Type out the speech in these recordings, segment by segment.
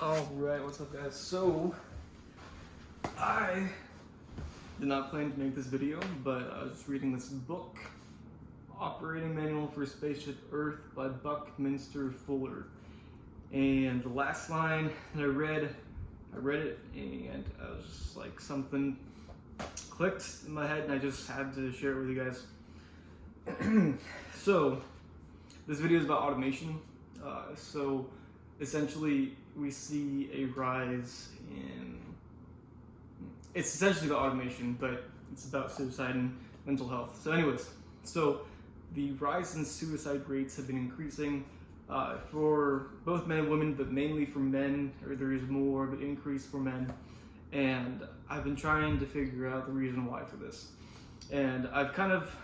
Alright, what's up guys? So, I did not plan to make this video, but I was just reading this book, Operating Manual for Spaceship Earth by Buckminster Fuller. And the last line that I read it and I was just like, something clicked in my head and I just had to share it with you guys. So, this video is about automation. So essentially we see a rise in, it's essentially about automation, but it's about suicide and mental health. So anyways, so the rise in suicide rates have been increasing for both men and women, but mainly for men, or there is more of an increase for men. And I've been trying to figure out the reason why for this. And I've kind of,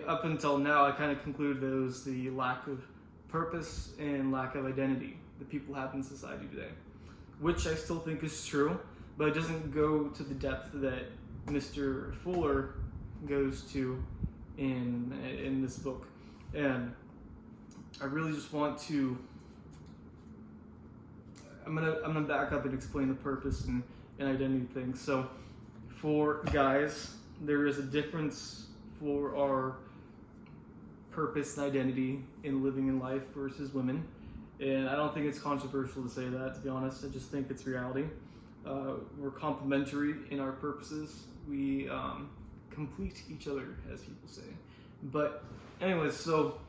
up until now, I kind of concluded that it was the lack of purpose and lack of identity that people have in society today, which I still think is true, but it doesn't go to the depth that Mr. Fuller goes to in this book. And I really just want to, I'm gonna back up and explain the purpose and identity thing. So for guys, there is a difference for our purpose and identity in living in life versus women. And I don't think it's controversial to say that, to be honest. I just think it's reality. We're complementary in our purposes. We complete each other, as people say. But anyways, so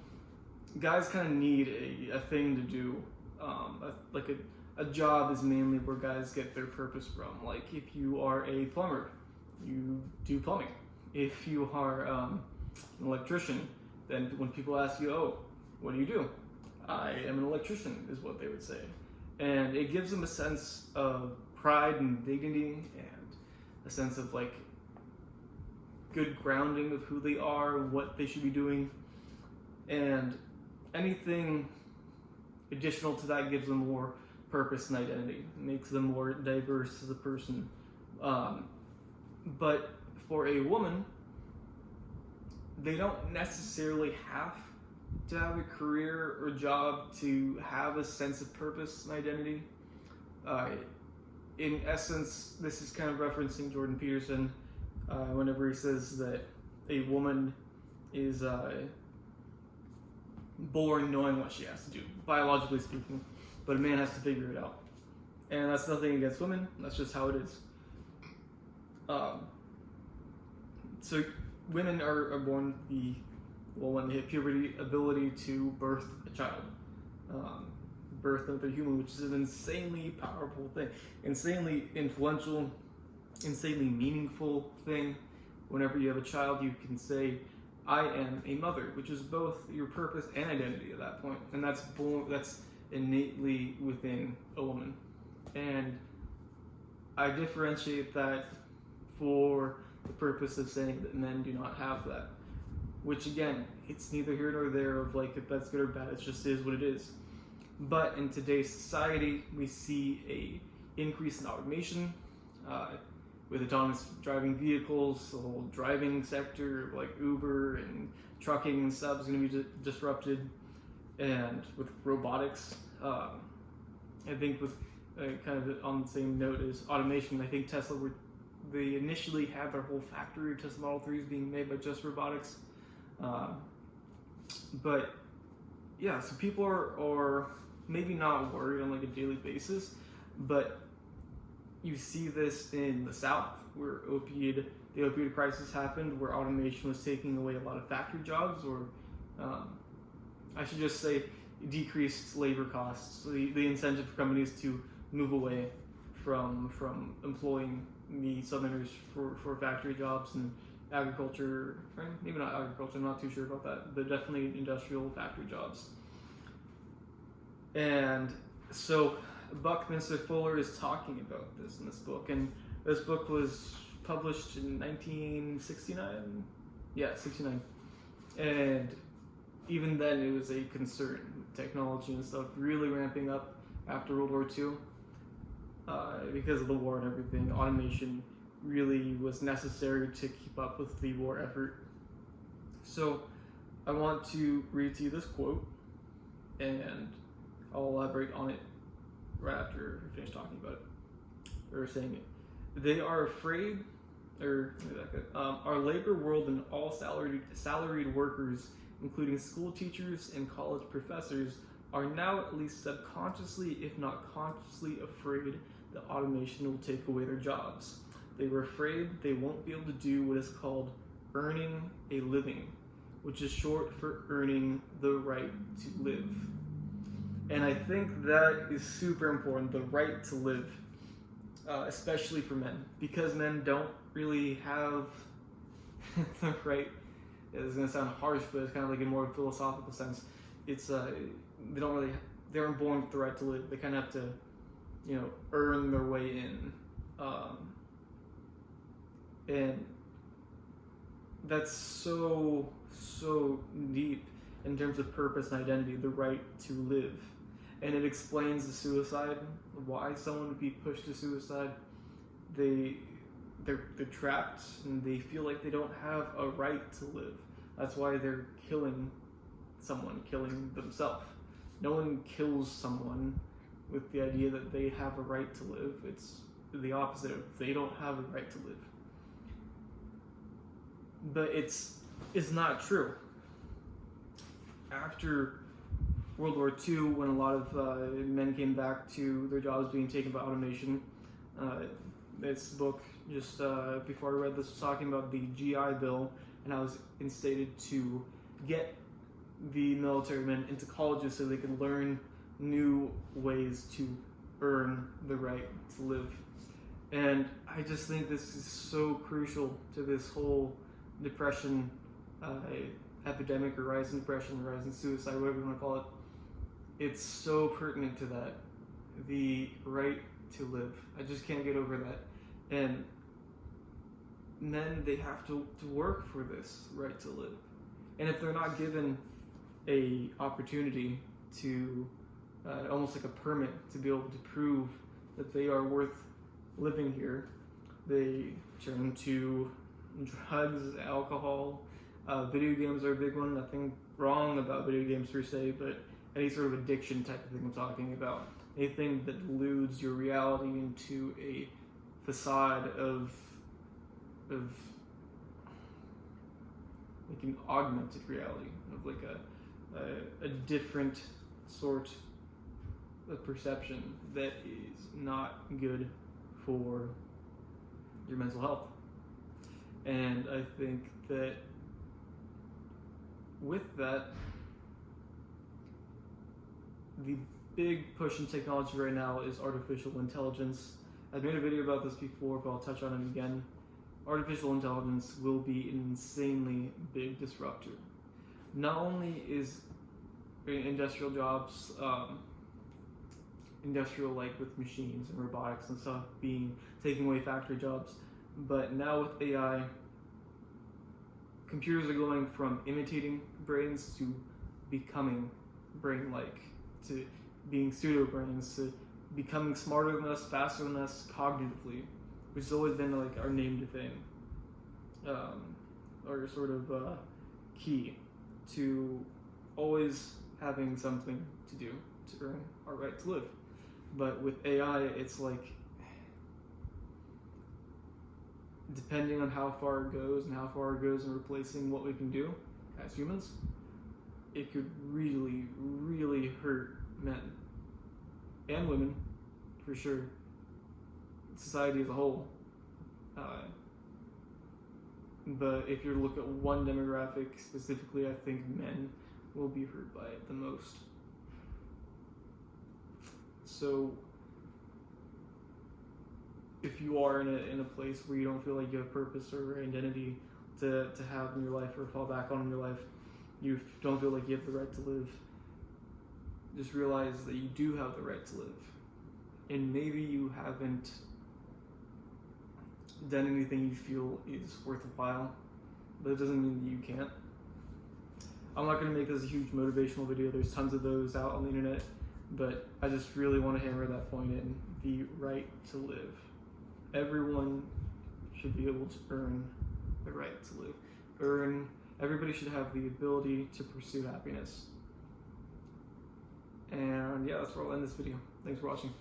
guys kind of need a thing to do. A job is mainly where guys get their purpose from. Like if you are a plumber, you do plumbing. If you are an electrician, then when people ask you, oh, what do you do? I am an electrician, is what they would say. And it gives them a sense of pride and dignity and a sense of like good grounding of who they are, what they should be doing. And anything additional to that gives them more purpose and identity. It makes them more diverse as a person. But for a woman, they don't necessarily have to have a career or job to have a sense of purpose and identity. In essence, this is kind of referencing Jordan Peterson whenever he says that a woman is born knowing what she has to do, biologically speaking, but a man has to figure it out. And that's nothing against women, that's just how it is. So women are born when they hit puberty, ability to birth a child, birth another human, which is an insanely powerful thing, insanely influential, insanely meaningful thing. Whenever you have a child, you can say, I am a mother, which is both your purpose and identity at that point. And that's innately within a woman. And I differentiate that for the purpose of saying that men do not have that. Which again, it's neither here nor there of like if that's good or bad, it just is what it is. But in today's society, we see a increase in automation, with autonomous driving vehicles, the whole driving sector like Uber and trucking and stuff is going to be disrupted. And with robotics, I think with kind of on the same note as automation, I think Tesla they initially had their whole factory of Tesla Model 3s being made by just robotics. But yeah, so people are maybe not worried on like a daily basis, but you see this in the South where the opioid crisis happened, where automation was taking away a lot of factory jobs, or I should just say decreased labor costs. So the incentive for companies to move away from employing the Southerners for factory jobs and agriculture, or maybe not agriculture, I'm not too sure about that, but definitely industrial factory jobs. And so Buckminster Fuller is talking about this in this book, and this book was published in 1969? Yeah, 69. And even then it was a concern. Technology and stuff really ramping up after World War II. Because of the war and everything, automation really was necessary to keep up with the war effort. So I want to read to you this quote, and I'll elaborate on it right after I finished talking about it, or saying it. They are afraid, or our labor world and all salaried workers, including school teachers and college professors, are now at least subconsciously, if not consciously, afraid that automation will take away their jobs. They were afraid they won't be able to do what is called earning a living, which is short for earning the right to live. And I think that is super important, the right to live, especially for men, because men don't really have the right. It's going to sound harsh, but it's kind of like in a more philosophical sense. It's they aren't born with the right to live. They kind of have to, earn their way in, and that's so deep in terms of purpose and identity. The right to live, and it explains the suicide. Why someone would be pushed to suicide? They're trapped and they feel like they don't have a right to live. That's why they're killing someone, killing themselves. No one kills someone with the idea that they have a right to live. It's the opposite of they don't have a right to live. But it's not true. After World War II, when a lot of men came back to their jobs being taken by automation, this book, just before I read this, was talking about the GI Bill and how it was instated to get the military men into colleges so they could learn new ways to earn the right to live. And I just think this is so crucial to this whole depression epidemic, or rise in depression, rise in suicide, whatever you want to call it. It's so pertinent to that, the right to live. I just can't get over that. And men, they have to work for this right to live. And if they're not given a opportunity to, almost like a permit to be able to prove that they are worth living here, they turn to drugs, alcohol, video games are a big one. Nothing wrong about video games per se, but any sort of addiction type of thing I'm talking about. Anything that deludes your reality into a facade of like an augmented reality, of like a different sort of perception that is not good for your mental health. And I think that with that, the big push in technology right now is artificial intelligence. I've made a video about this before, but I'll touch on it again. Artificial intelligence will be an insanely big disruptor. Not only is industrial jobs, industrial like with machines and robotics and stuff taking away factory jobs, but now with AI, computers are going from imitating brains to becoming brain-like, to being pseudo-brains, to becoming smarter than us, faster than us cognitively, which has always been like our name to fame, or sort of key to always having something to do to earn our right to live. But with AI, it's like, depending on how far it goes and how far it goes in replacing what we can do as humans, it could really, really hurt men and women, for sure, society as a whole. But if you look at one demographic specifically, I think men will be hurt by it the most. So if you are in a place where you don't feel like you have purpose or identity to have in your life or fall back on in your life, you don't feel like you have the right to live, just realize that you do have the right to live. And maybe you haven't done anything you feel is worthwhile, but it doesn't mean that you can't. I'm not going to make this a huge motivational video. There's tons of those out on the internet, but I just really want to hammer that point in, the right to live. Everyone should be able to earn the right to live. Everybody should have the ability to pursue happiness. And yeah, that's where I'll end this video. Thanks for watching.